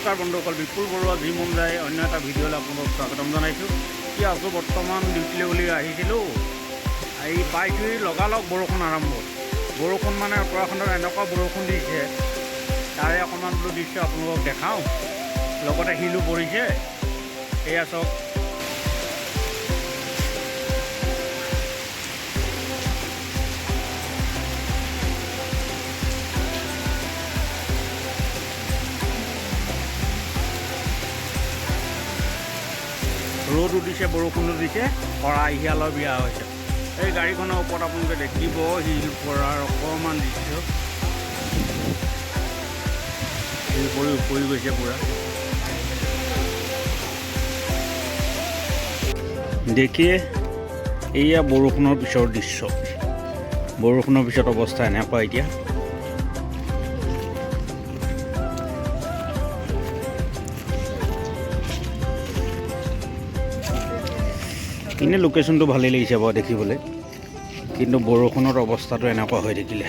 নমস্কাৰ বন্ধুসকল, বিপুল বৰুৱা জি মন যায় অন্য এটা ভিডিঅ'লৈ আপোনালোকক স্বাগতম জনাইছোঁ। কি আছোঁ বৰ্তমান ডিউটিলৈ বুলি আহিছিলোঁ, এই পাইছোঁ লগালগ বৰষুণ আৰম্ভ। বৰষুণ মানে উত্তৰাখণ্ডত এনেকুৱা বৰষুণ দিছে, তাৰে অকণমান বোলো দৃশ্য আপোনালোকক দেখাওঁ। লগতে শিলো পৰিছে, এয়া চাওক। ৰ'দো দিছে, বৰষুণো দিছে, শৰাই শিয়ালৰ বিয়া হৈছে। এই গাড়ীখনৰ ওপৰত আপোনালোকে দেখিব শিল পৰাৰ অকণমান দৃশ্য। শিল পৰি গৈছে পূৰা। দেখিয়ে এয়া বৰষুণৰ পিছৰ দৃশ্য। বৰষুণৰ পিছত অৱস্থা এনেকুৱা এতিয়া। এনে লোকেশ্যনটো ভালেই লাগিছে বাৰু দেখিবলৈ, কিন্তু বৰষুণৰ অৱস্থাটো এনেকুৱা হৈ থাকিলে।